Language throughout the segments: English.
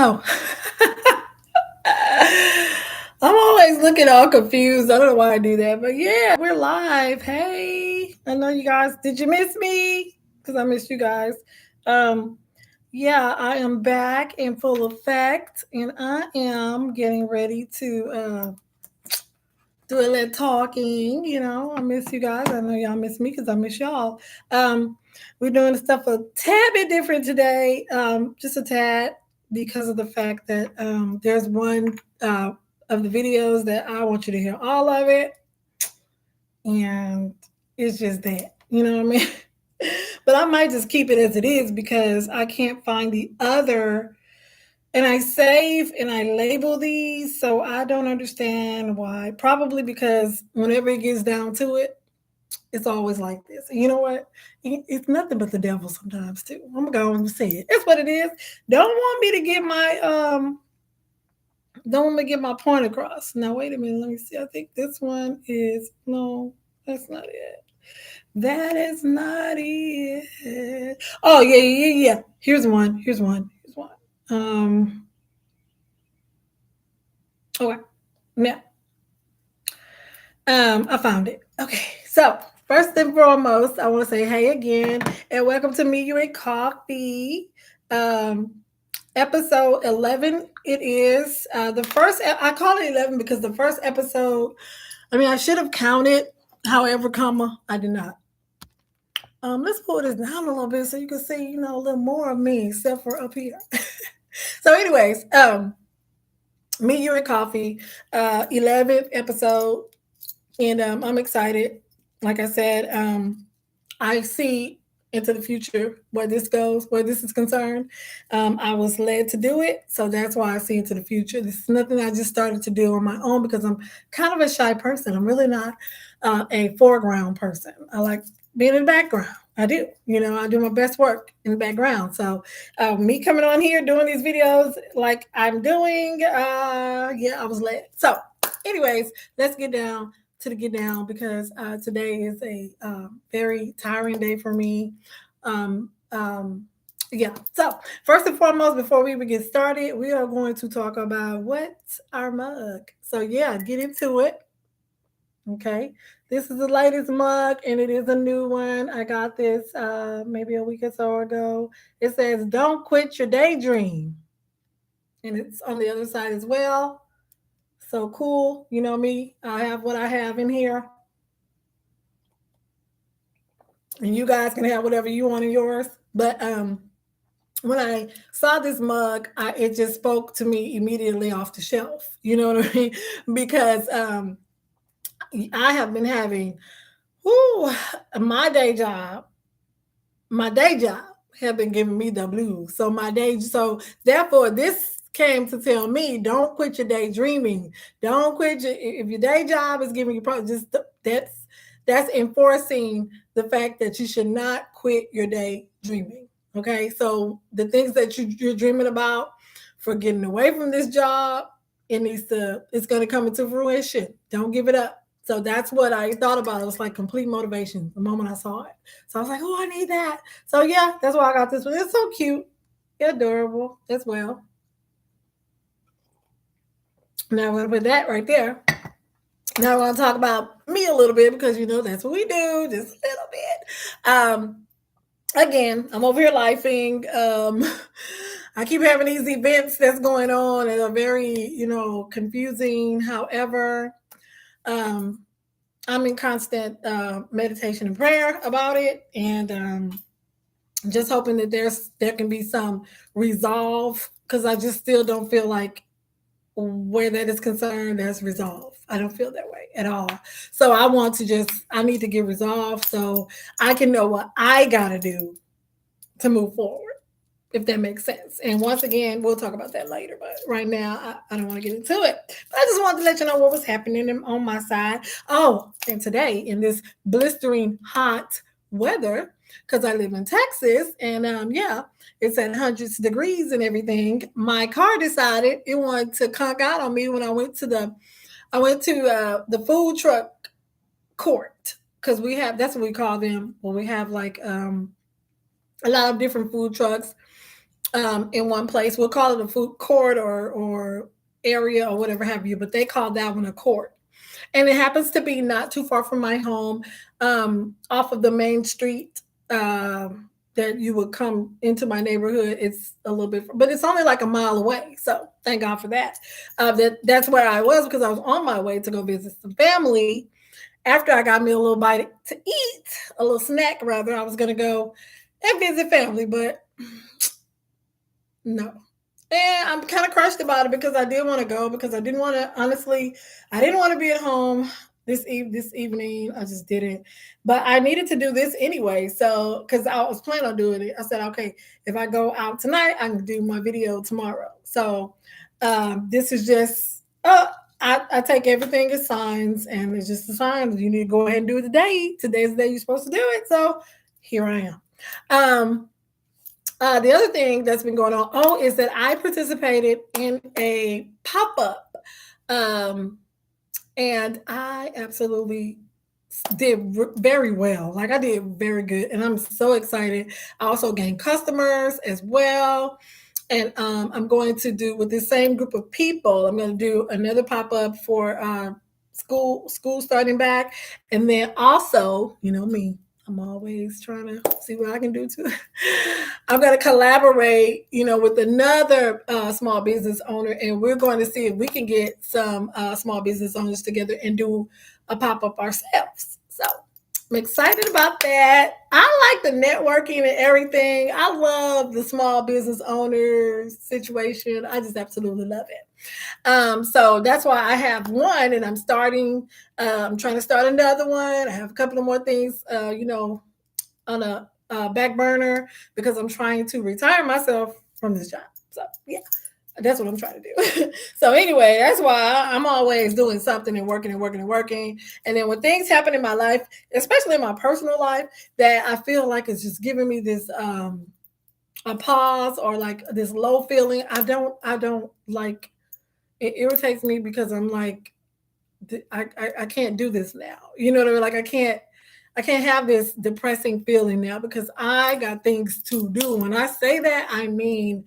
Oh. I'm always looking all confused. I don't know why I do that, but yeah, we're live. Hey, I know you guys. Did you miss me? Because I missed you guys. Um, yeah, I am back in full effect, and I am getting ready to do a little talking. I miss you guys. I know y'all miss me because I miss y'all. Um, we're doing stuff a tad bit different today, just a tad, because of the fact that there's one of the videos that I want you to hear all of it, and it's just that. You know what I mean? But I might just keep it as it is because I can't find the other, and I save and I label these, so I don't understand why. Probably because whenever it gets down to it, it's always like this. And you know what? It's nothing but the devil sometimes too. I'm gonna go and say it. That's what it is. Don't want me to get my don't want me to get my point across. Now wait a minute, let me see. I think this one is no, that's not it. That is not it. Oh yeah. Here's one. Here's one. Okay. Now I found it. Okay, so first and foremost, I want to say hey again and welcome to Me, You, and Coffee. Um, episode 11. It is the first. I call it 11 because the first episode. I mean, I should have counted. However, comma, I did not. Let's pull this down a little bit so you can see, a little more of me, except for up here. So, anyways, Me, You, and Coffee, 11th episode. And I'm excited. Like I said, I see into the future where this goes, where this is concerned. I was led to do it, so that's why I see into the future. This is nothing I just started to do on my own because I'm kind of a shy person. I'm really not a foreground person. I like being in the background. I do. I do my best work in the background. So me coming on here doing these videos like I'm doing, yeah, I was led. So, anyways, let's get down to the get down because today is a very tiring day for me. Um, um, yeah. So first and foremost, before we even get started, we are going to talk about what's our mug. So yeah, get into it. Okay. This is the latest mug, and it is a new one. I got this maybe a week or so ago. It says, "Don't quit your daydream," and it's on the other side as well. So cool. You know me. I have what I have in here. And you guys can have whatever you want in yours. But when I saw this mug, it just spoke to me immediately off the shelf. You know what I mean? Because I have been having, whoo, my day job, my day job have been giving me the blues. So therefore, this came to tell me, don't quit your daydreaming. Don't quit if your day job is giving you problems. Just that's enforcing the fact that you should not quit your day dreaming. Okay, so the things that you're dreaming about for getting away from this job, it's going to come into fruition. Don't give it up. So that's what I thought about. It was like complete motivation the moment I saw it. So I was like, oh, I need that. So yeah, that's why I got this one. It's so cute, adorable as well. Now with that right there, now I want to talk about me a little bit because that's what we do, just a little bit. Again, I'm over here lifing. I keep having these events that's going on and are very, confusing. However, um, I'm in constant meditation and prayer about it, and just hoping that there can be some resolve because I just still don't feel like where that is concerned, there's resolve. I don't feel that way at all. So I need to get resolved so I can know what I got to do to move forward, if that makes sense. And once again, we'll talk about that later. But right now, I don't want to get into it. But I just wanted to let you know what was happening on my side. Oh, and today in this blistering hot weather, because I live in Texas, and yeah, it's at hundreds of degrees and everything. My car decided it wanted to conk out on me when I went to the food truck court because we have that's what we call them. Well, we have like a lot of different food trucks in one place. We'll call it a food court or area or whatever have you, but they call that one a court. And it happens to be not too far from my home, off of the main street. That you would come into my neighborhood. It's a little bit, but it's only like a mile away. So thank God for that. That's where I was because I was on my way to go visit some family. After I got me a little bite to eat, a little snack rather, I was going to go and visit family, but no. And I'm kind of crushed about it because I did want to go because I didn't want to, honestly, I didn't want to be at home this evening. I just didn't. But I needed to do this anyway. So, because I was planning on doing it, I said, okay, if I go out tonight, I can do my video tomorrow. So, this is just, I take everything as signs, and it's just a sign. You need to go ahead and do it today. Today's the day you're supposed to do it. So, here I am. The other thing that's been going on, is that I participated in a pop-up, and I absolutely did very well. Like I did very good, and I'm so excited. I also gained customers as well, and I'm going to do with the same group of people. I'm going to do another pop-up for school starting back, and then also, you know me, I'm always trying to see what I can do too. I'm going to collaborate, with another small business owner, and we're going to see if we can get some small business owners together and do a pop-up ourselves. So I'm excited about that. I like the networking and everything. I love the small business owners situation. I just absolutely love it. So that's why I have one, and I'm trying to start another one. I have a couple of more things, on a back burner because I'm trying to retire myself from this job. So yeah, that's what I'm trying to do. So anyway, that's why I'm always doing something and working and working and working. And then when things happen in my life, especially in my personal life, that I feel like it's just giving me this a pause or like this low feeling. I don't like it. Irritates me because I'm like, I can't do this now. You know what I mean? Like I can't have this depressing feeling now because I got things to do. When I say that, I mean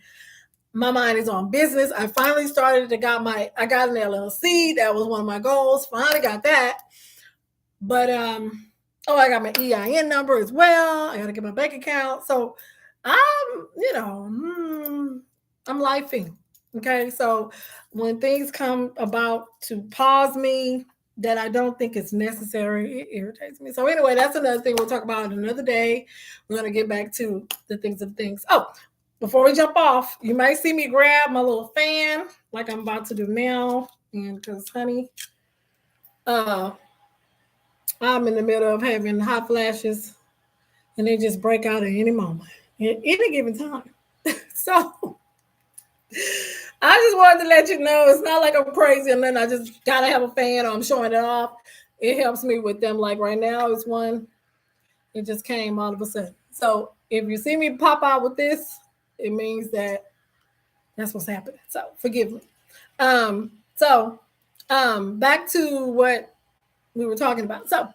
my mind is on business. I finally started. I got an LLC. That was one of my goals. Finally got that. But I got my EIN number as well. I got to get my bank account. So I'm lifing. Okay, so when things come about to pause me that I don't think is necessary, it irritates me. So anyway, that's another thing we'll talk about another day. We're going to get back to the things of things. Oh, before we jump off, you might see me grab my little fan like I'm about to do now. And because, honey, I'm in the middle of having hot flashes and they just break out at any moment, at any given time. So I just wanted to let you know it's not like I'm crazy and then I just gotta have a fan or I'm showing it off. It helps me with them. Like right now, it's one. It just came all of a sudden. So if you see me pop out with this, it means that's what's happening. So forgive me. Back to what we were talking about. So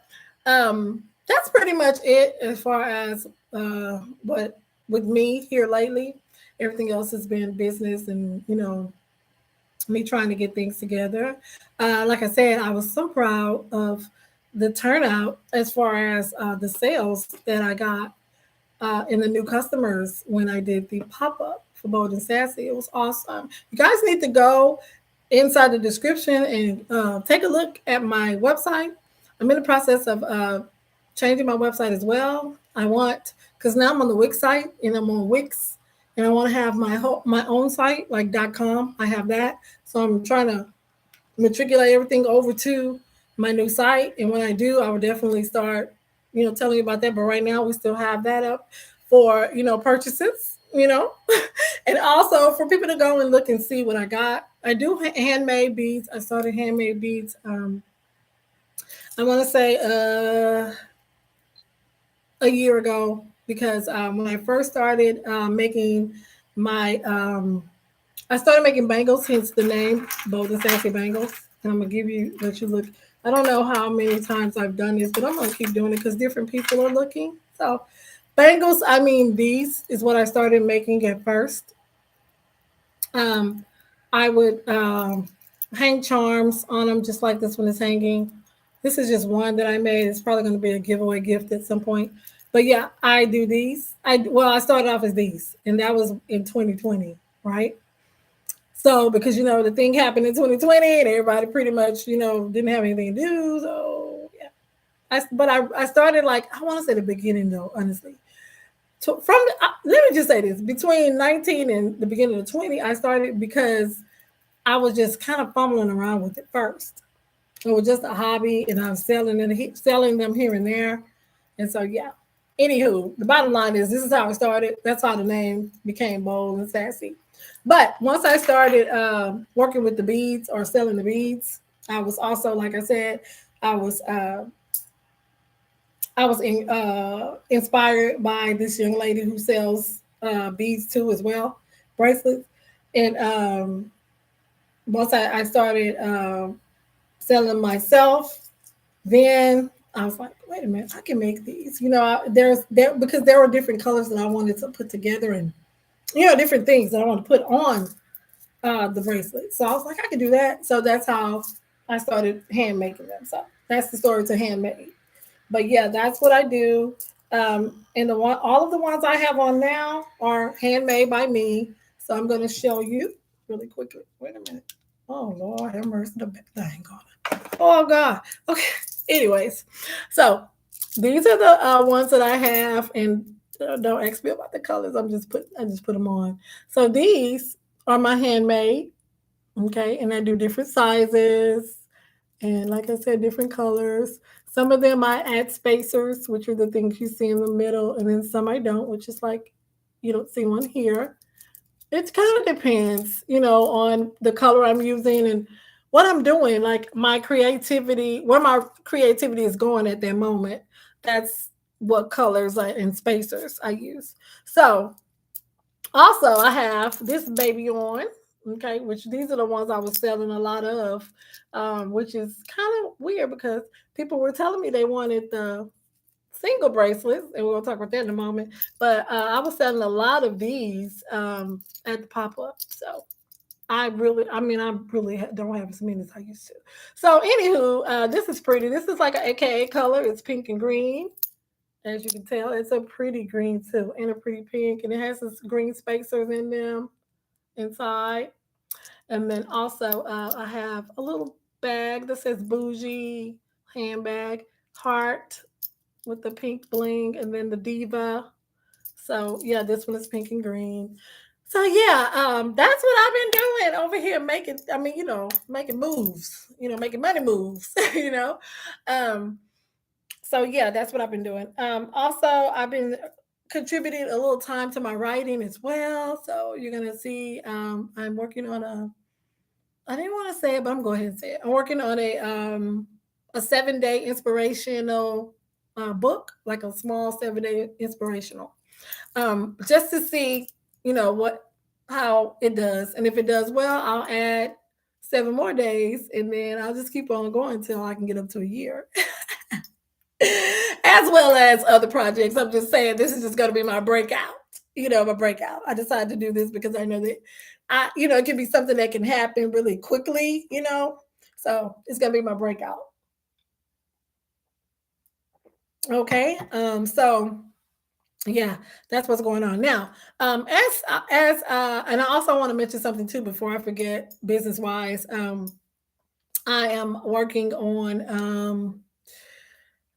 that's pretty much it as far as what with me here lately. Everything else has been business and, me trying to get things together. Like I said, I was so proud of the turnout as far as the sales that I got in the new customers when I did the pop-up for Bold and Sassy. It was awesome. You guys need to go inside the description and take a look at my website. I'm in the process of changing my website as well. Because now I'm on the Wix site and I'm on Wix and I want to have my own site like .com. I have that. So I'm trying to matriculate everything over to my new site. And when I do, I will definitely start, telling you about that. But right now we still have that up for, purchases, and also for people to go and look and see what I got. I do handmade beads. I started handmade beads. I want to say a year ago because when I first started making my, I started making bangles, hence the name Bold and Sassy Bangles. And I'm gonna let you look. I don't know how many times I've done this, but I'm gonna keep doing it because different people are looking. So bangles, these is what I started making at first. Um, I would hang charms on them just like this one is hanging. This is just one that I made. It's probably going to be a giveaway gift at some point. But yeah, I do these. I started off as these, and that was in 2020, right? So because the thing happened in 2020, and everybody pretty much didn't have anything to do. So yeah, I started like I want to say the beginning though, honestly. So let me just say this: between 19 and the beginning of 20, I started because I was just kind of fumbling around with it first. It was just a hobby, and I was selling them here and there, and so yeah. Anywho, the bottom line is this is how it started. That's how the name became Bold and Sassy. But once I started working with the beads or selling the beads, I was also, like I said, I was uh, inspired by this young lady who sells beads too as well, bracelets, and once I started selling them myself, then I was like, wait a minute, I can make these. Because there were different colors that I wanted to put together, and different things that I want to put on the bracelet. So I was like, I can do that. So that's how I started hand making them. So that's the story to handmade. But yeah, that's what I do. And all of the ones I have on now are handmade by me. So I'm going to show you really quickly. Wait a minute. Oh Lord, have mercy. The thing gone. Oh God. Okay. Anyways, so these are the ones that I have, and don't ask me about the colors. I just put them on. So these are my handmade. Okay, and I do different sizes, and like I said, different colors. Some of them I add spacers, which are the things you see in the middle, and then some I don't, which is like you don't see one here. It kind of depends, on the color I'm using and what I'm doing, like my creativity, where my creativity is going at that moment. That's what colors and spacers I use. So also I have this baby on, okay, which these are the ones I was selling a lot of, which is kind of weird because people were telling me they wanted the single bracelets, and we're gonna talk about that in a moment. But I was selling a lot of these at the pop up. So I really don't have as many as I used to. So anywho, this is pretty. This is like an AKA color. It's pink and green. As you can tell, it's a pretty green too, and a pretty pink, and it has this green spacers in them inside. And then also, I have a little bag that says bougie handbag heart with the pink bling, and then the diva. So yeah, this one is pink and green. So yeah, that's what I've been doing over here, making. I mean, making moves. Making money moves. Um, so yeah, that's what I've been doing. Also, I've been contributing a little time to my writing as well. So you're gonna see, I'm working on a. I didn't want to say it, but I'm going ahead and say it. I'm working on a 7-day inspirational book, like a small 7-day inspirational, just to see, what how it does, and if it does well, I'll add 7 more days, and then I'll just keep on going until I can get up to a year, as well as other projects. I'm just saying this is just going to be my breakout. My breakout. I decided to do this because I know that it can be something that can happen really quickly. So it's going to be my breakout. Okay. So yeah, that's what's going on now. And I also want to mention something too before I forget, business wise. I am working on,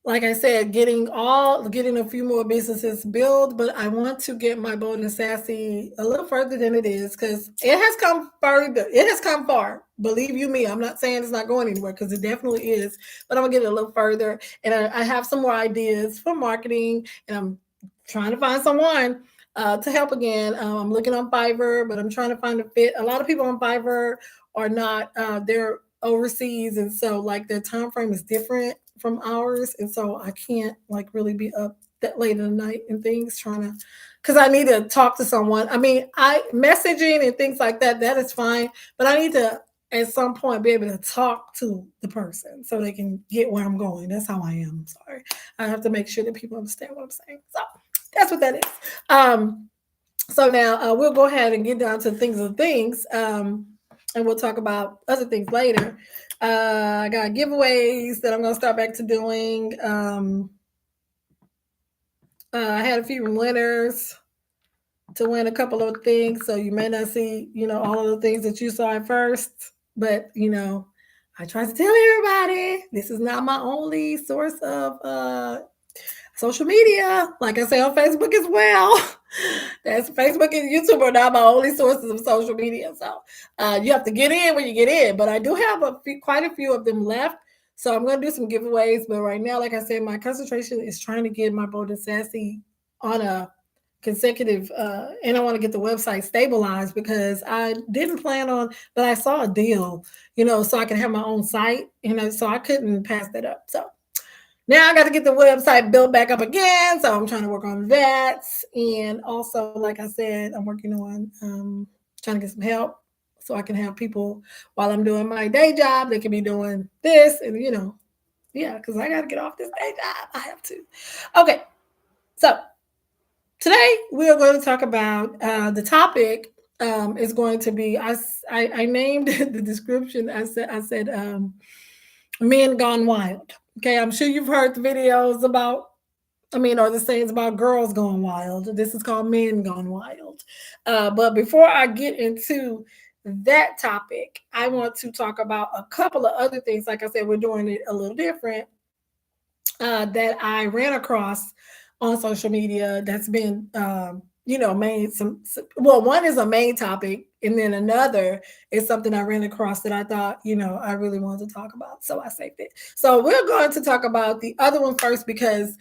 like I said, getting a few more businesses built, but I want to get my Bold and Sassy a little further than it is, because it has come further. It has come far. Believe you me, I'm not saying it's not going anywhere, because it definitely is. But I'm gonna get it a little further, and I have some more ideas for marketing, and I'm trying to find someone to help again. I'm looking on Fiverr, but I'm trying to find a fit. A lot of people on Fiverr are not. They're overseas, and so like their time frame is different from ours, and so I can't like really be up that late in the night and things trying to, because I need to talk to someone. I mean, I messaging and things like that is fine, but I need to at some point be able to talk to the person so they can get where I'm going. That's how I am. I'm sorry. I have to make sure that people understand what I'm saying. So that's what that is. So now we'll go ahead and get down to things of things, and we'll talk about other things later. I got giveaways that I'm going to start back to doing. I had a few winners to win a couple of things, so you may not see, all of the things that you saw at first, but I try to tell everybody this is not my only source of social media. Like I say on Facebook as well. That's Facebook and YouTube are not my only sources of social media. So you have to get in when you get in. But I do have quite a few of them left. So I'm going to do some giveaways. But right now, like I said, my concentration is trying to get my Bold and Sassy on a consecutive, and I want to get the website stabilized because I didn't plan on, but I saw a deal, so I can have my own site, so I couldn't pass that up. So now I got to get the website built back up again. So I'm trying to work on that. And also, like I said, I'm working on trying to get some help so I can have people while I'm doing my day job. They can be doing this and, yeah, because I got to get off this day job. I have to. Okay. So today we are going to talk about the topic is going to be, I named the description. I said men gone wild. Okay, I'm sure you've heard the videos about, or the sayings about girls going wild. This is called men gone wild. But before I get into that topic, I want to talk about a couple of other things. Like I said, we're doing it a little different that I ran across on social media that's been, made well, one is a main topic, and then another is something I ran across that I thought, I really wanted to talk about. So I saved it. So we're going to talk about the other one first because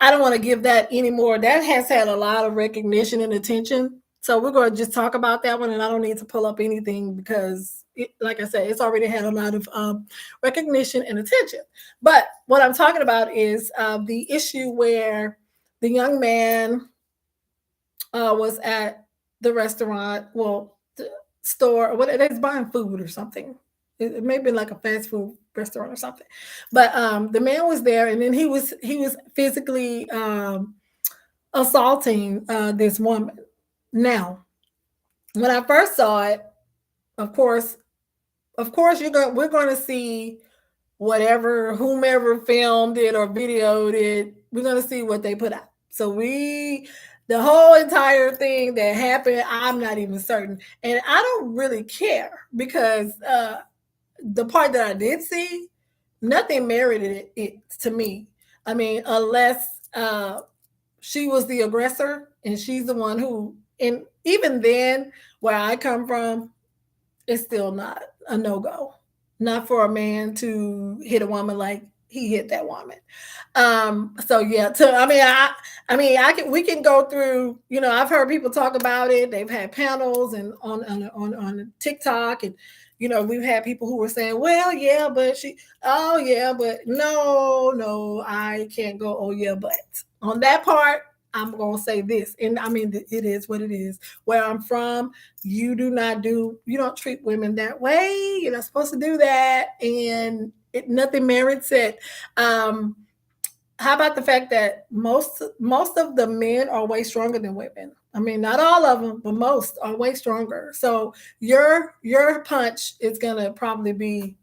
I don't want to give that anymore. That has had a lot of recognition and attention. So we're going to just talk about that one, and I don't need to pull up anything because, like I said, it's already had a lot of recognition and attention. But what I'm talking about is the issue where the young man was at the restaurant, the store, or what? They're buying food or something. It may have been like a fast food restaurant or something. But the man was there, and then he was physically assaulting this woman. Now, when I first saw it, of course, we're going to see whomever filmed it or videoed it. We're going to see what they put out. So the whole entire thing that happened, I'm not even certain, and I don't really care because the part that I did see, nothing merited it to me. Unless she was the aggressor and she's the one who, and even then, where I come from, it's still not a no-go. Not for a man to hit a woman like he hit that woman. So yeah, we can go through, I've heard people talk about it. They've had panels and on TikTok, and we've had people who were saying, well, yeah, but no, I can't go, oh yeah, but on that part, I'm going to say this. And it is what it is. Where I'm from, you don't treat women that way. You're not supposed to do that. And nothing merits it. How about the fact that most of the men are way stronger than women? Not all of them, but most are way stronger. So your punch is going to probably be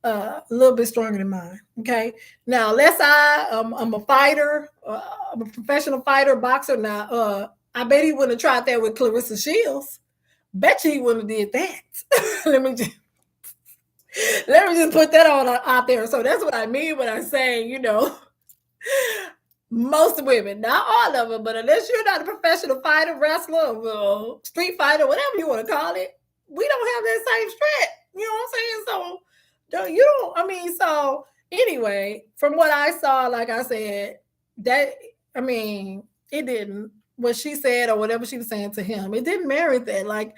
a little bit stronger than mine. Okay. Now, unless I'm a fighter, I'm a professional fighter, boxer. Now, I bet he wouldn't have tried that with Clarissa Shields. Bet you he wouldn't have did that. Let me just put that out there. So that's what I mean when I say, most women, not all of them, but unless you're not a professional fighter, wrestler, street fighter, whatever you want to call it, we don't have that same strength. You know what I'm saying? So so anyway, from what I saw, like I said, it didn't, what she said or whatever she was saying to him, it didn't merit that. Like,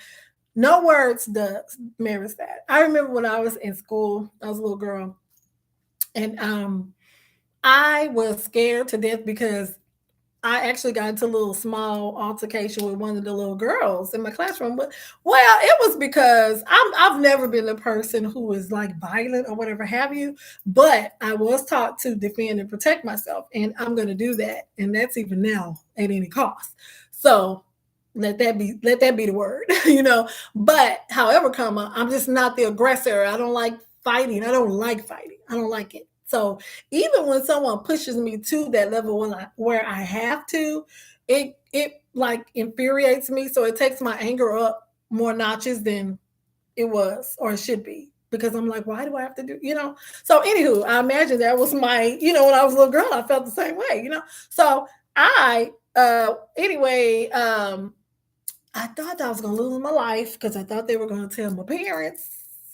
no words does merits that. I remember when I was in school, I was a little girl, and I was scared to death because I actually got into a little small altercation with one of the little girls in my classroom. But it was because I've never been a person who is like violent or whatever have you, but I was taught to defend and protect myself, and I'm going to do that, and that's even now at any cost. So Let that be the word, you know. But however, I'm just not the aggressor. I don't like fighting. I don't like fighting. I don't like it. So even when someone pushes me to that level where I have to, it like infuriates me. So it takes my anger up more notches than it was or it should be. Because I'm like, why do I have to do, you know? So anywho, I imagine that was my, you know, when I was a little girl, I felt the same way, you know. So anyway, I thought I was gonna lose my life because I thought they were gonna tell my parents,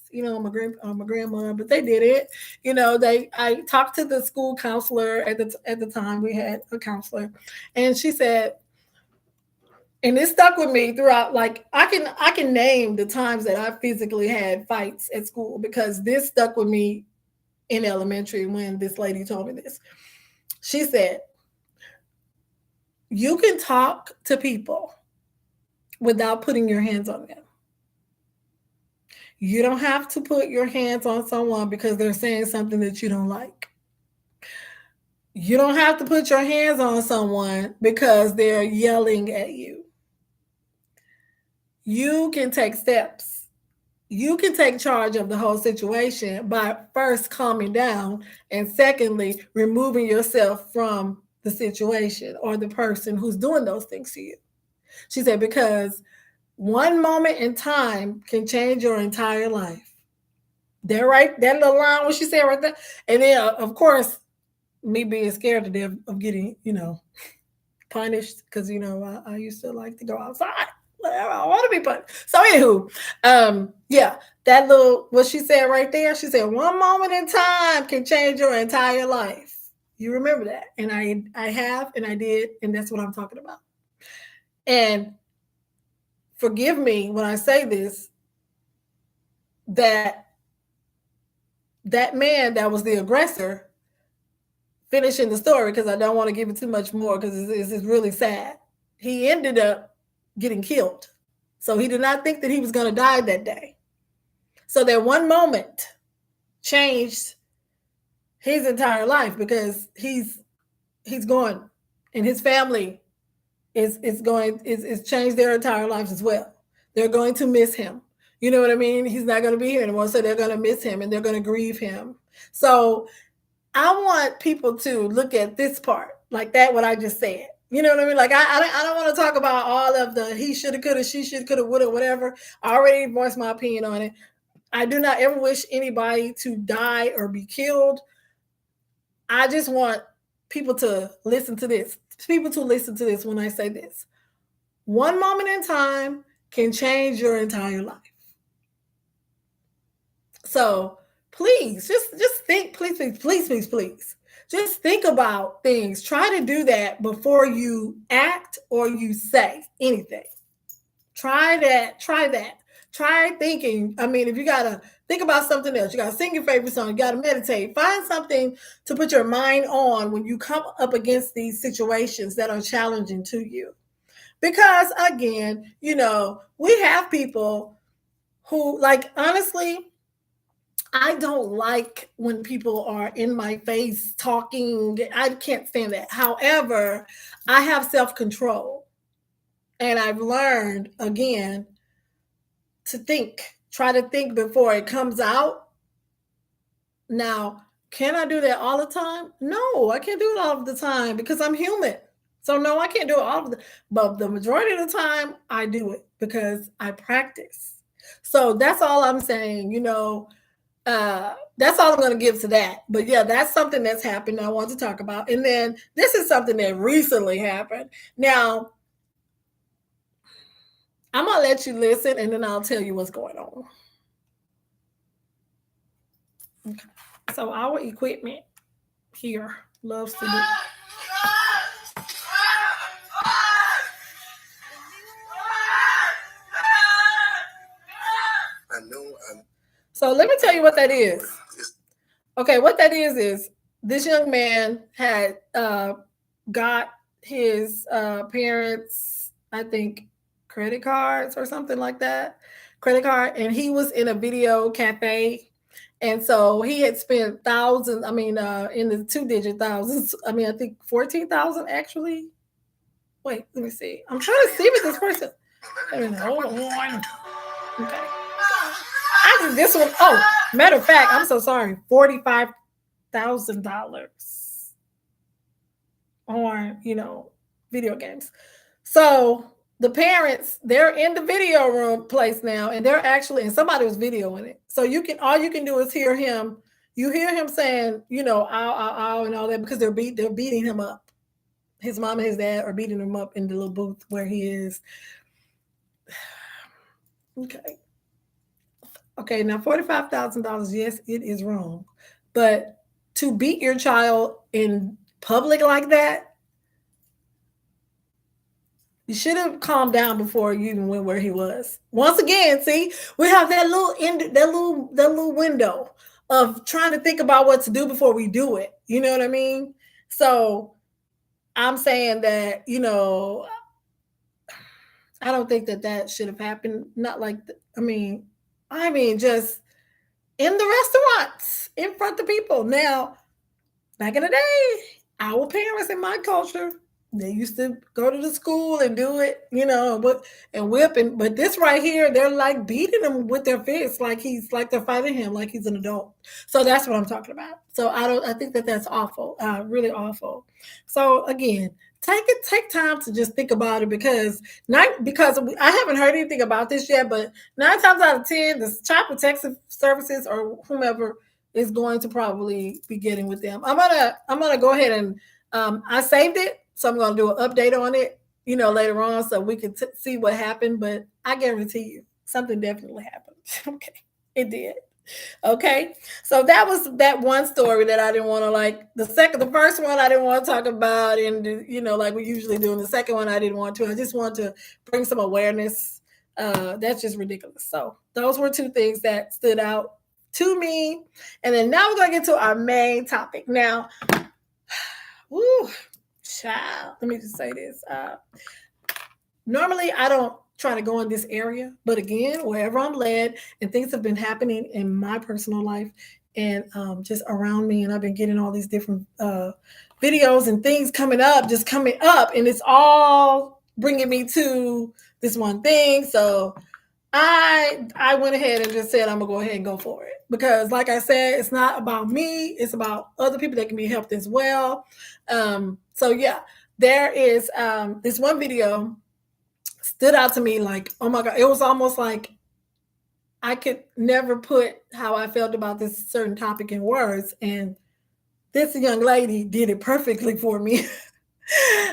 you know, my grandma, but they did it. You know, I talked to the school counselor at the time. We had a counselor, and she said, and it stuck with me throughout. Like I can name the times that I physically had fights at school because this stuck with me in elementary when this lady told me this. She said, "You can talk to people without putting your hands on them. You don't have to put your hands on someone because they're saying something that you don't like. You don't have to put your hands on someone because they're yelling at you. You can take steps. You can take charge of the whole situation by first calming down and secondly, removing yourself from the situation or the person who's doing those things to you." She said, because one moment in time can change your entire life. That little line, what she said right there. And then, of course, me being scared to death of getting, you know, punished because, you know, I used to like to go outside. I want to be punished. So, anywho, yeah, that little, what she said right there, she said, one moment in time can change your entire life. You remember that. And I have, and I did, and that's what I'm talking about. And forgive me when I say this, that man that was the aggressor, finishing the story because I don't want to give it too much more because it's really sad. He ended up getting killed. So he did not think that he was going to die that day. So that one moment changed his entire life because he's gone, and his family is changed their entire lives as well. They're going to miss him. You know what I mean? He's not going to be here anymore. So they're going to miss him and they're going to grieve him. So I want people to look at this part, like that, what I just said. You know what I mean? Like, I don't want to talk about all of the he shoulda, coulda, she shoulda, coulda, woulda, whatever. I already voiced my opinion on it. I do not ever wish anybody to die or be killed. I just want people to listen to this. People to listen to this when I say this. One moment in time can change your entire life. So please, just think, please. Just think about things. Try to do that before you act or you say anything. Try that. Try thinking. I mean, if you gotta think about something else, you gotta sing your favorite song, you gotta meditate. Find something to put your mind on when you come up against these situations that are challenging to you. Because again, you know, we have people who, like, honestly, I don't like when people are in my face talking. I can't stand that. However, I have self control. And I've learned, again, to think, try to think before it comes out. Now, can I do that all the time? No, I can't do it all of the time because I'm human. So, no, I can't do it all of the, but the majority of the time, I do it because I practice. So that's all I'm saying, you know. That's all I'm going to give to that. But yeah, that's something that's happened I want to talk about. And then this is something that recently happened. Now, I'm going to let you listen and then I'll tell you what's going on. Okay. So our equipment here loves to do. I know. So let me tell you what that is. Okay, what that is this young man had got his parents, I think, credit cards or something like that, credit card, and he was in a video cafe. And so he had spent thousands, I mean, in the 2-digit thousands. I mean, I think 14,000 actually. Wait, let me see. I'm trying to see if this person. Hold on. Okay. I did this one. Oh, matter of fact, I'm so sorry. $45,000 on, video games. So the parents, they're in the video room place now, and they're actually, and somebody was videoing it. So all you can do is hear him. You hear him saying, ow, ow, ow, and all that because they're beating him up. His mom and his dad are beating him up in the little booth where he is. Okay. Okay, now $45,000, yes, it is wrong. But to beat your child in public like that, you should have calmed down before you even went where he was. Once again, see, we have that little window of trying to think about what to do before we do it. You know what I mean? So I'm saying that, I don't think that should have happened. Not like, I mean, just in the restaurants, in front of people. Now, back in the day, our parents in my culture, they used to go to the school and do it, and whipping. But this right here, they're like beating him with their fists, like they're fighting him, like he's an adult. So that's what I'm talking about. So I think that's awful, really awful. So again, take time to just think about it because I haven't heard anything about this yet, but 9 times out of 10, the Child Protective Services or whomever is going to probably be getting with them. I'm gonna go ahead and I saved it, so I'm gonna do an update on it, later on, so we can see what happened. But I guarantee you, something definitely happened. Okay, it did. Okay, so that was that one story that I didn't want to the first one I didn't want to talk about, and like we usually do. And the second one I didn't want to. I just want to bring some awareness. That's just ridiculous. So those were 2 things that stood out to me. And then now we're going to get to our main topic. Now, woo, child, let me just say this. Normally, I don't try to go in this area, but again, wherever I'm led, and things have been happening in my personal life and just around me, and I've been getting all these different videos and things coming up, and it's all bringing me to this one thing. So I went ahead and just said I'm gonna go ahead and go for it because, like I said, it's not about me; it's about other people that can be helped as well. So yeah, there is this one video stood out to me like, oh my God, it was almost like I could never put how I felt about this certain topic in words, and this young lady did it perfectly for me.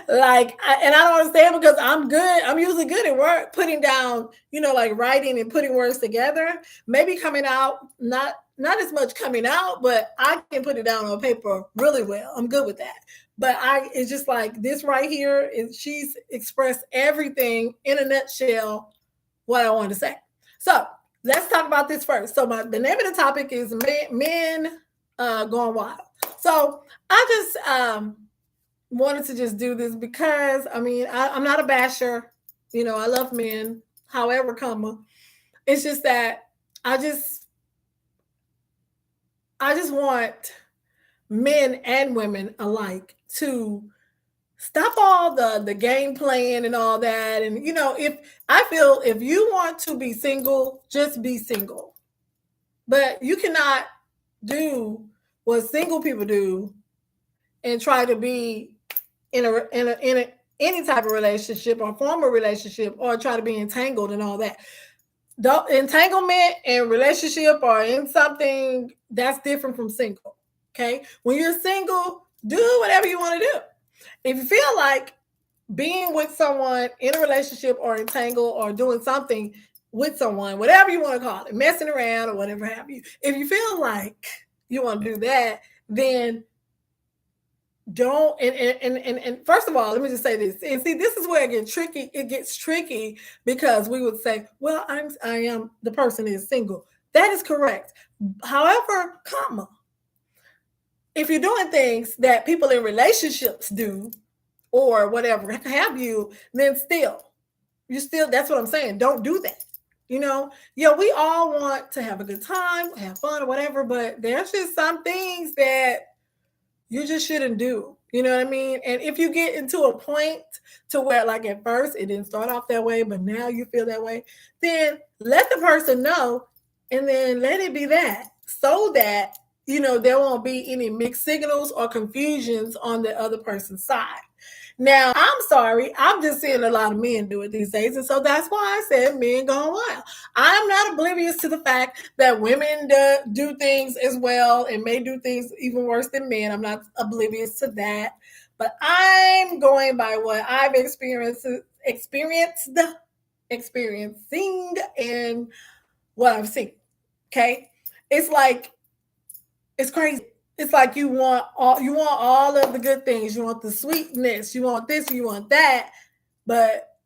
And I don't understand because I'm usually good at work putting down, like writing and putting words together, maybe coming out not as much coming out, but I can put it down on paper really well. I'm good with that. But it's just like this right here she's expressed everything in a nutshell what I wanted to say. So let's talk about this first. So the name of the topic is men going wild. So I just wanted to just do this because I'm not a basher. I love men, however, it's just that I just want men and women alike to stop all the game playing and all that. And if you want to be single, just be single. But you cannot do what single people do and try to be in any type of relationship or form a relationship or try to be entangled and all that. The entanglement and relationship or in something that's different from single. Okay, when you're single, do whatever you want to do. If you feel like being with someone in a relationship or entangled or doing something with someone, whatever you want to call it, messing around or whatever have you, if you feel like you want to do that, then don't. And first of all, let me just say this. And see, this is where it gets tricky. It gets tricky because we would say, well, I am the person is single. That is correct. However, if you're doing things that people in relationships do or whatever have you, then that's what I'm saying. Don't do that. We all want to have a good time, have fun or whatever, but there's just some things that you just shouldn't do. You know what I mean? And if you get into a point to where, like, at first it didn't start off that way, but now you feel that way, then let the person know, and then let it be that, so that there won't be any mixed signals or confusions on the other person's side. Now, I'm sorry, I'm just seeing a lot of men do it these days. And so that's why I said men gone wild. I'm not oblivious to the fact that women do things as well and may do things even worse than men. I'm not oblivious to that. But I'm going by what I've experiencing, and what I've seen. Okay? It's like, it's crazy. It's like you want all of the good things. You want the sweetness. You want this. You want that. But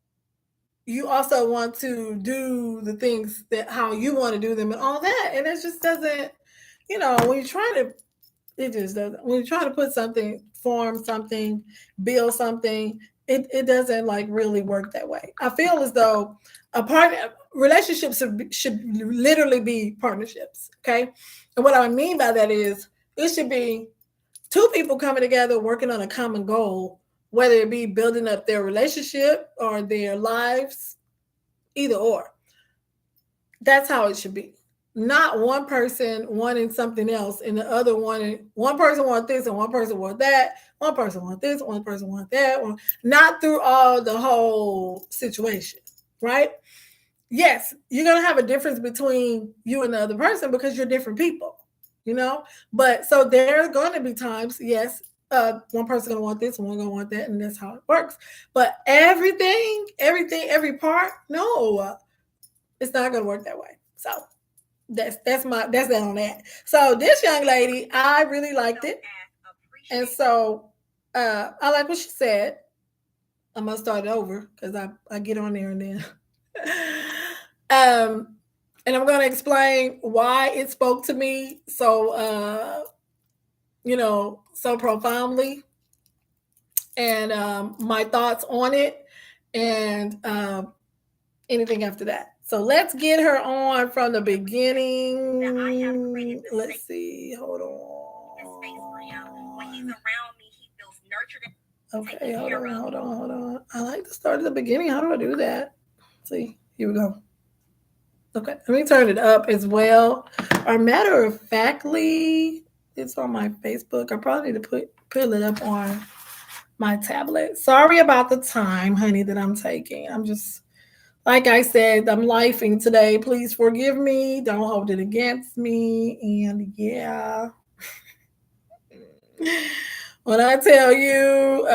you also want to do the things that how you want to do them and all that. And it just doesn't. When you try to, it just doesn't. When you try to put something, form something, build something, it doesn't like really work that way. I feel as though relationships should literally be partnerships. Okay, and what I mean by that is, it should be two people coming together working on a common goal, whether it be building up their relationship or their lives, either or. That's how it should be. Not one person wanting something else and the other one person want this and one person want that, one person want this, one person want that. Not through all the whole situation, right? Yes, you're going to have a difference between you and the other person because you're different people. But so there's going to be times, yes, one person gonna want this, one gonna want that, and that's how it works. But everything, every part, no, it's not gonna work that way. So that's that on that. So this young lady, I really liked it, and so I like what she said. I'm gonna start it over because I get on there and then. And I'm going to explain why it spoke to me so so profoundly, and my thoughts on it, and anything after that. So let's get her on from the beginning. Let's see. Hold on. When he's around me, he feels nurtured. Okay, hold on. I like to start at the beginning. How do I do that? See, here we go. Okay, let me turn it up as well. Or matter of factly, it's on my Facebook. I probably need to pull it up on my tablet. Sorry about the time, honey, that I'm taking. I'm just, like I said, I'm lifing today. Please forgive me. Don't hold it against me. And yeah, when I tell you,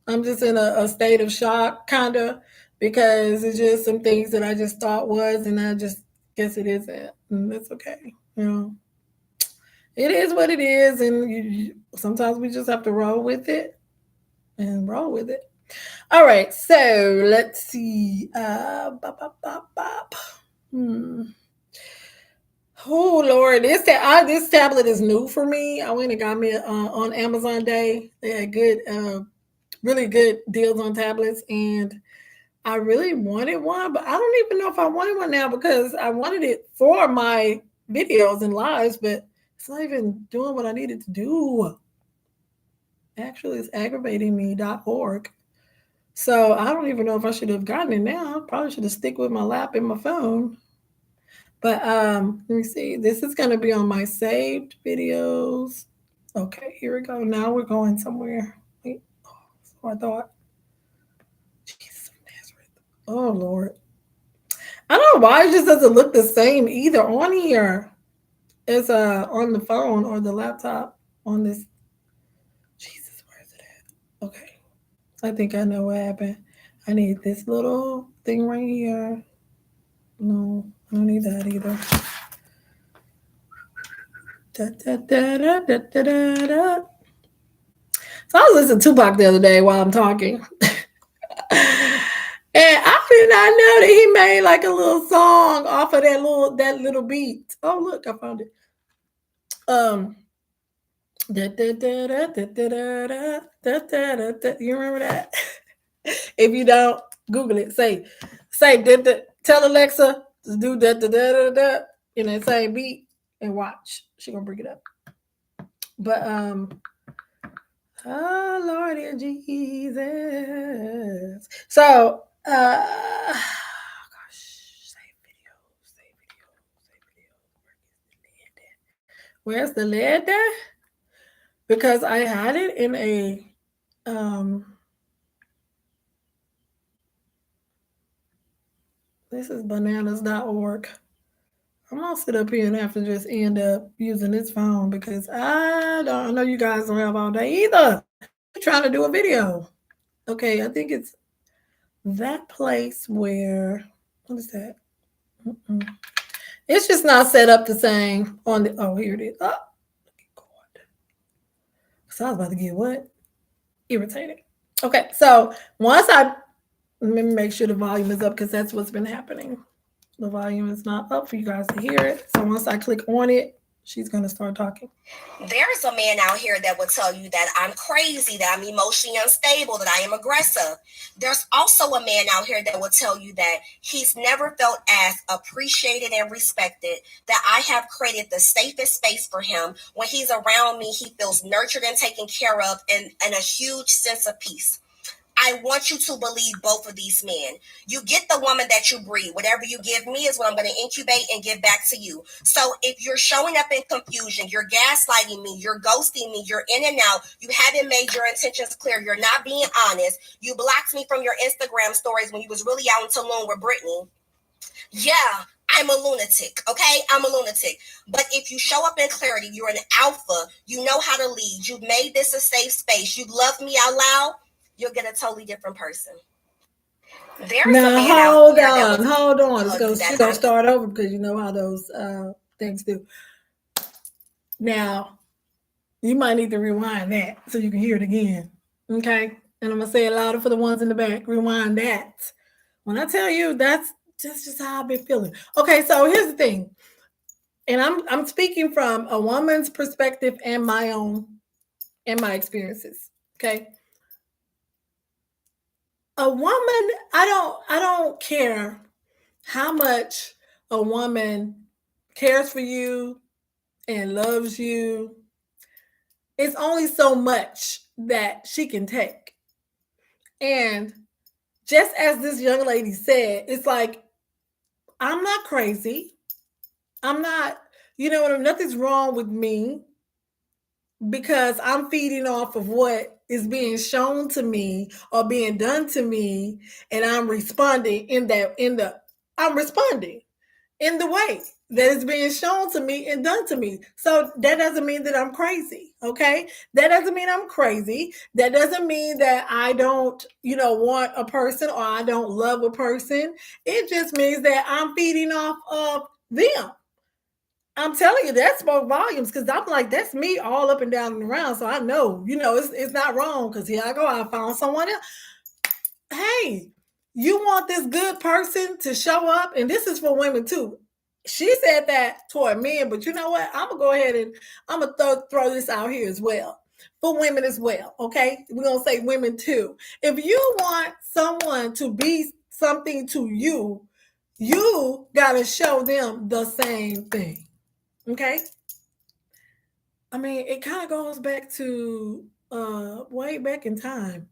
I'm just in a state of shock, kind of, because it's just some things that I just thought was, and I just guess it isn't. And that's okay. It is what it is, and sometimes we just have to roll with it. All right, so let's see. Oh Lord, this tablet is new for me. I went and got me on Amazon Day. They had good, really good deals on tablets, and I really wanted one, but I don't even know if I wanted one now because I wanted it for my videos and lives, but it's not even doing what I needed to do. Actually, it's aggravating me.org. So I don't even know if I should have gotten it now. I probably should have stick with my lap and my phone. But let me see. This is going to be on my saved videos. Okay, here we go. Now we're going somewhere. Wait, so I thought. Jesus of Nazareth. Oh Lord. I don't know why it just doesn't look the same either on here as on the phone or the laptop on this. Jesus, where is it at? Okay. I think I know what happened. I need this little thing right here. No, I don't need that either. Da, da, da, da, da, da, da. So I was listening to Tupac the other day while I'm talking. And I did not know that he made like a little song off of that little beat. Oh, look, I found it. You remember that? If you don't, Google it. Say, tell Alexa to do in that same beat and watch. She gonna bring it up. But oh Lord and Jesus. So gosh, save video, save video, save video. Where's the lead there? Because I had it in a um this is bananas.org. I'm gonna sit up here and have to just end up using this phone because I know you guys don't have all day either. We're trying to do a video. Okay, I think it's that place where what is that? Mm-mm. It's just not set up the same on the. Oh, here it is. Oh, God. So I was about to get what? Irritated. Okay, so once I let me make sure the volume is up because that's what's been happening. The volume is not up for you guys to hear it. So once I click on it, she's gonna start talking. There's a man out here that will tell you that I'm crazy, that I'm emotionally unstable, that I am aggressive. There's also a man out here that will tell you that he's never felt as appreciated and respected, that I have created the safest space for him. When he's around me, he feels nurtured and taken care of, and a huge sense of peace. I want you to believe both of these men. You get the woman that you breed. Whatever you give me is what I'm going to incubate and give back to you. So if you're showing up in confusion, you're gaslighting me, you're ghosting me, you're in and out, you haven't made your intentions clear, you're not being honest, you blocked me from your Instagram stories when you was really out in Tulum with Brittany. Yeah, I'm a lunatic, okay? I'm a lunatic. But if you show up in clarity, you're an alpha, you know how to lead, you've made this a safe space, you love me out loud, you'll get a totally different person. There's a Now man out here that will hold on. tell you that She's gonna start over because you know how those things do. Now you might need to rewind that so you can hear it again. Okay, and I'm gonna say it louder for the ones in the back. Rewind that. When I tell you, that's just how I've been feeling. Okay, so here's the thing, and I'm speaking from a woman's perspective and my own and my experiences. Okay, a woman, I don't care how much a woman cares for you and loves you. It's only so much that she can take. And just as this young lady said, it's like, I'm not crazy. I'm not, you know what I mean? Nothing's wrong with me because I'm feeding off of what is being shown to me or being done to me. And I'm responding I'm responding in the way that is being shown to me and done to me. So that doesn't mean that I'm crazy. Okay. That doesn't mean I'm crazy. That doesn't mean that I don't, want a person or I don't love a person. It just means that I'm feeding off of them. I'm telling you, that spoke volumes because I'm like, that's me all up and down and around. So I know, it's not wrong because here I go. I found someone else. Hey, you want this good person to show up, and this is for women too. She said that toward men, but you know what? I'm gonna go ahead and I'm gonna throw this out here as well for women as well. Okay, we're gonna say women too. If you want someone to be something to you, you gotta show them the same thing. Okay. I mean, it kind of goes back to way back in time.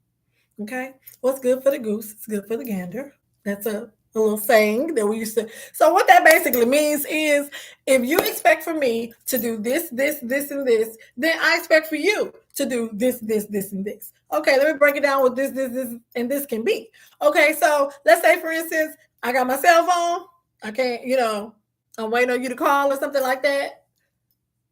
Okay. What's good for the goose is good for the gander. That's a little saying that we used to. So, what that basically means is if you expect for me to do this, and this, then I expect for you to do this, and this. Okay, let me break it down with this, and this can be. Okay, so let's say, for instance, I got my cell phone. I can't, I'm waiting on you to call or something like that.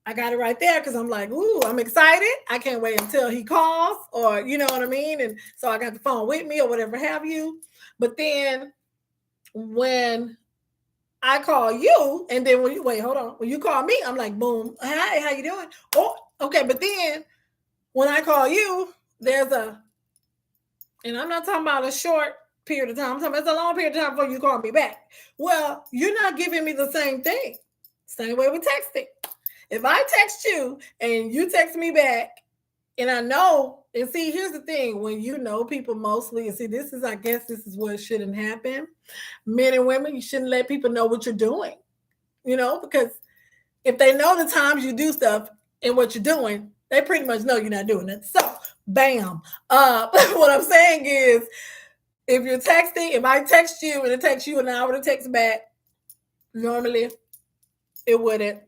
I got it right there because I'm like, ooh, I'm excited. I can't wait until he calls, or you know what I mean? And so I got the phone with me or whatever have you. But then when I call you, and then when you wait, hold on. When you call me, I'm like, boom, hi, how you doing? Oh, okay. But then when I call you, and I'm not talking about a short period of time. I'm talking about it's a long period of time before you call me back. Well, you're not giving me the same thing. Same way with texting. If I text you and you text me back, and I know, and see, here's the thing: when you know people mostly, and see, I guess this is what shouldn't happen. Men and women, you shouldn't let people know what you're doing, because if they know the times you do stuff and what you're doing, They pretty much know you're not doing it. So, bam. What I'm saying is, if you're texting, if I text you and it takes you an hour to text back, normally it wouldn't.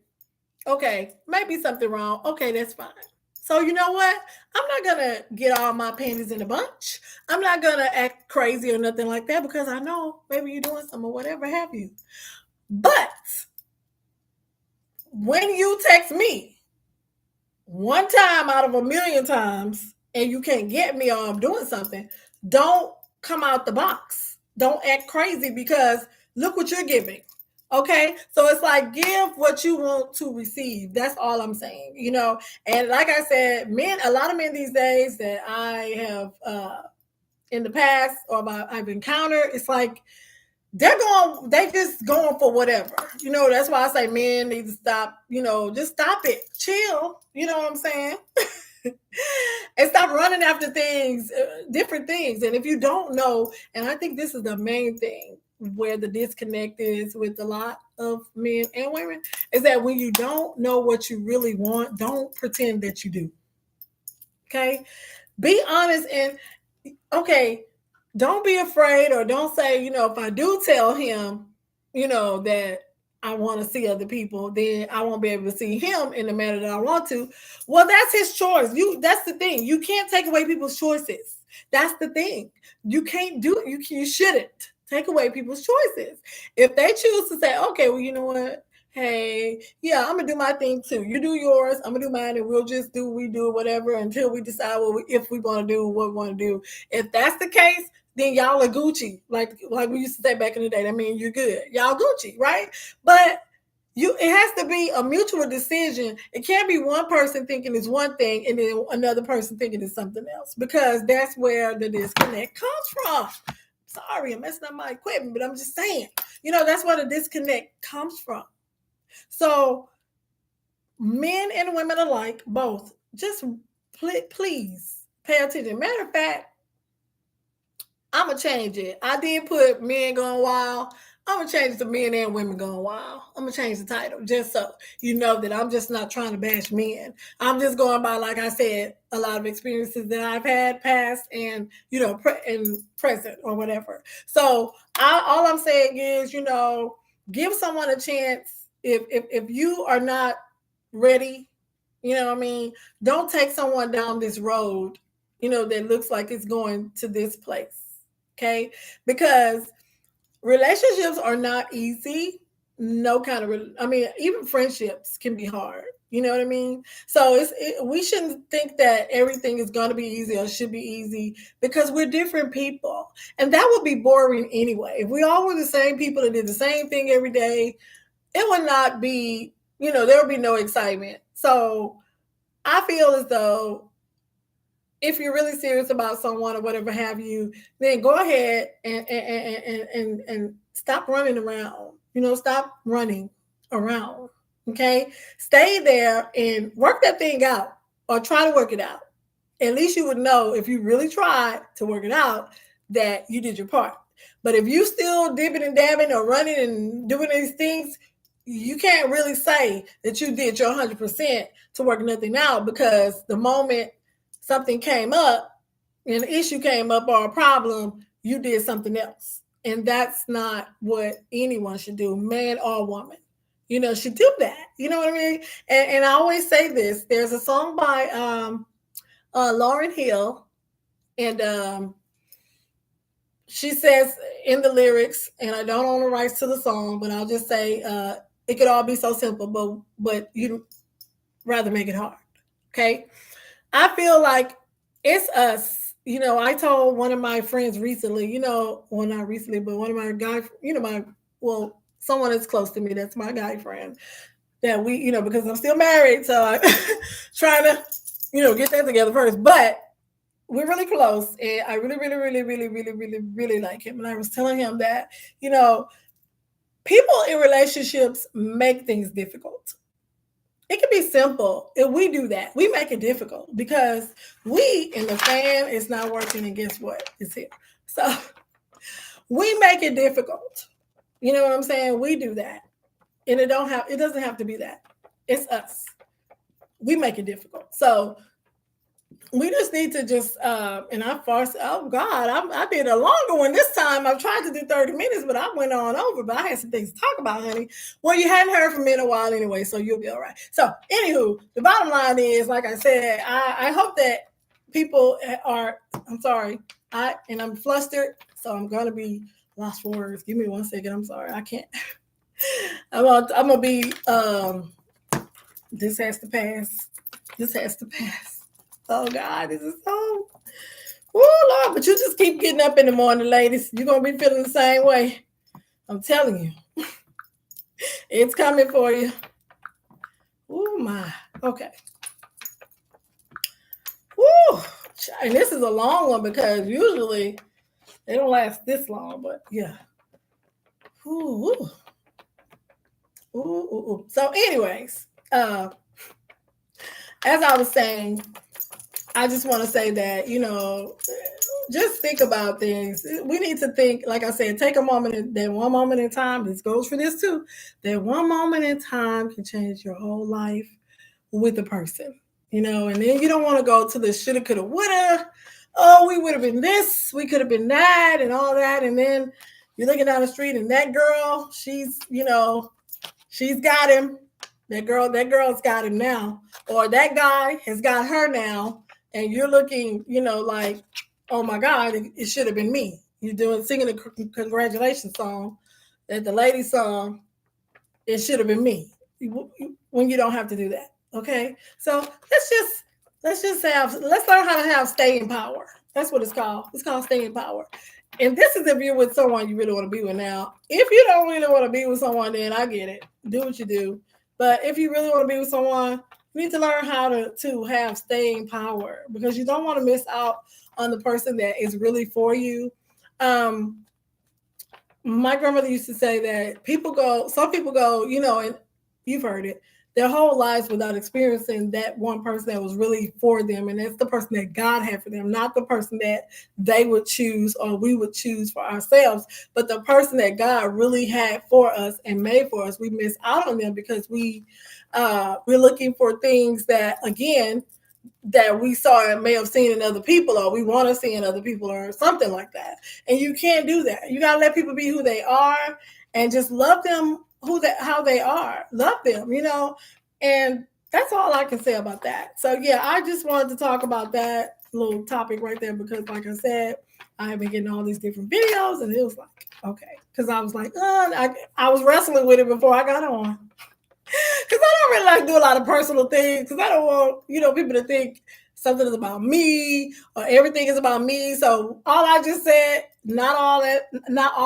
Okay, maybe something wrong. Okay, that's fine. So you know what? I'm not gonna get all my panties in a bunch. I'm not gonna act crazy or nothing like that because I know maybe you're doing something or whatever have you. But when you text me one time out of a million times and you can't get me or I'm doing something, don't come out the box. Don't act crazy because look what you're giving. Okay, so it's like give what you want to receive. That's all I'm saying, you know. And like I said, a lot of men these days that I have in the past or I've encountered, it's like they just going for whatever, you know. That's why I say men need to stop, you know, just stop it, chill, you know what I'm saying. And stop running after things, different things. And if you don't know, and I think this is the main thing where the disconnect is with a lot of men and women, is that when you don't know what you really want, don't pretend that you do. Okay, be honest. And okay, don't be afraid, or don't say, you know, if I do tell him, you know, that I want to see other people, then I won't be able to see him in the manner that I want to. Well, that's his choice. That's the thing. You can't take away people's choices. That's the thing. You can't do it. You shouldn't take away people's choices. If they choose to say, okay, well, you know what? Hey, yeah, I'm gonna do my thing too. You do yours, I'm gonna do mine, and we'll just do whatever until we decide if we want to do what we want to do. If that's the case, then y'all are Gucci, like we used to say back in the day. I mean, you're good, y'all Gucci, right? But it has to be a mutual decision. It can't be one person thinking it's one thing and then another person thinking it's something else, because that's where the disconnect comes from. Sorry, I'm messing up my equipment, but I'm just saying, you know, that's where the disconnect comes from. So men and women alike, both, just please pay attention. Matter of fact, I'm going to change it. I did put men going wild. I'm going to change it to men and women going wild. I'm going to change the title just so you know that I'm just not trying to bash men. I'm just going by, like I said, a lot of experiences that I've had past and, you know, and present or whatever. So all I'm saying is, you know, give someone a chance. If you are not ready, you know what I mean, don't take someone down this road, you know, that looks like it's going to this place. Okay, because relationships are not easy. No kind of, I mean, even friendships can be hard. You know what I mean? So we shouldn't think that everything is going to be easy or should be easy, because we're different people, and that would be boring anyway. If we all were the same people that did the same thing every day, it would not be, you know, there would be no excitement. So I feel as though if you're really serious about someone or whatever have you, then go ahead and stop running around. You know, stop running around. Okay, stay there and work that thing out, or try to work it out. At least you would know, if you really tried to work it out, that you did your part. But if you still dipping and dabbing or running and doing these things, you can't really say that you did your 100% to work nothing out, because the moment something came up, an issue came up or a problem, you did something else. And that's not what anyone should do, man or woman. You know, should do that. You know what I mean? And I always say this. There's a song by Lauryn Hill, and she says in the lyrics, and I don't own the rights to the song, but I'll just say it could all be so simple, but you'd rather make it hard. Okay? I feel like it's us. You know, I told one of my friends recently, you know, well, not recently, but one of my guys, you know, someone that's close to me, that's my guy friend, that we, you know, because I'm still married, so I'm trying to, you know, get that together first. But we're really close, and I really, really, really, really, really, really, really like him. And I was telling him that, you know, people in relationships make things difficult. It can be simple. If we do that, we make it difficult because we in the fan is not working, and guess what? It's here. So we make it difficult. You know what I'm saying? We do that. And it doesn't have to be that. It's us. we make it difficult. So we just need to just and oh God, I did a longer one this time. I've tried to do 30 minutes, but I went on over, but I had some things to talk about, honey. Well, you hadn't heard from me in a while anyway, so you'll be all right. So anywho, the bottom line is, like I said, I hope that people are, I'm sorry, I'm flustered, so I'm gonna be lost for words. Give me 1 second. I'm sorry, I can't. I'm gonna be this has to pass. This has to pass. Oh God, this is so. Oh Lord, but you just keep getting up in the morning, ladies. You're gonna be feeling the same way. I'm telling you. It's coming for you. Oh my. Okay. Woo. And this is a long one because usually they don't last this long, but yeah. Ooh. Ooh, ooh, ooh. So, anyways, as I was saying, I just want to say that, just think about things. We need to think, like I said, take a moment, that one moment in time. This goes for this too. That one moment in time can change your whole life with a person, and then you don't want to go to the shoulda, coulda, woulda. Oh, we would have been this, we could have been that, and all that. And then you're looking down the street and that girl, she's got him. That girl's got him now. Or that guy has got her now. And you're looking, like, oh my God, it should have been me. You're singing a congratulations song that the lady sung. It should have been me. When you don't have to do that. Okay. So let's learn how to have staying power. That's what it's called. It's called staying power. And this is if you're with someone you really want to be with now. If you don't really want to be with someone, then I get it. Do what you do. But if you really want to be with someone, you need to learn how to have staying power, because you don't want to miss out on the person that is really for you. My grandmother used to say that some people go, and you've heard it, their whole lives without experiencing that one person that was really for them. And that's the person that God had for them, not the person that they would choose or we would choose for ourselves, but the person that God really had for us and made for us. We miss out on them because we're looking for things that, again, that we saw and may have seen in other people, or we want to see in other people, or something like that. And you can't do that. You got to let people be who they are and just love them how they are. Love them, and that's all I can say about that. So yeah, I just wanted to talk about that little topic right there, because like I said, I have been getting all these different videos, and it was like, okay, because I was like, I was wrestling with it before I got on. Because I don't really like to do a lot of personal things, because I don't want, people to think something is about me or everything is about me. So all I just said, not all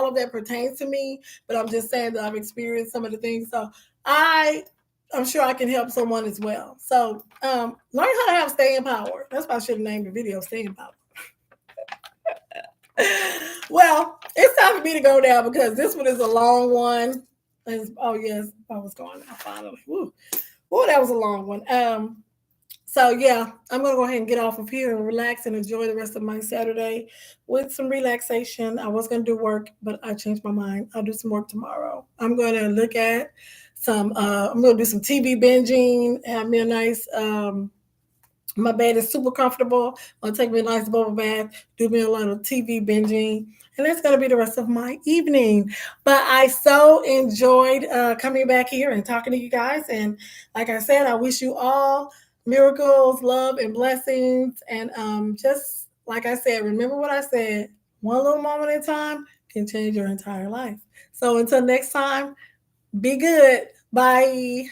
of that pertains to me, but I'm just saying that I've experienced some of the things. So I'm sure I can help someone as well. So learn how to have staying power. That's why I should have named the video Staying Power. Well, it's time for me to go now, because this one is a long one. Oh yes, I was going now finally. Woo, that was a long one. So yeah, I'm gonna go ahead and get off of here and relax and enjoy the rest of my Saturday with some relaxation. I was gonna do work, but I changed my mind. I'll do some work tomorrow. I'm gonna look at I'm gonna do some TV binging, have me a nice my bed is super comfortable. I'll take me a nice bubble bath, do me a lot of TV binging, and that's going to be the rest of my evening. But I so enjoyed coming back here and talking to you guys. And like I said, I wish you all miracles, love, and blessings. And just like I said, remember what I said, one little moment in time can change your entire life. So until next time, be good. Bye.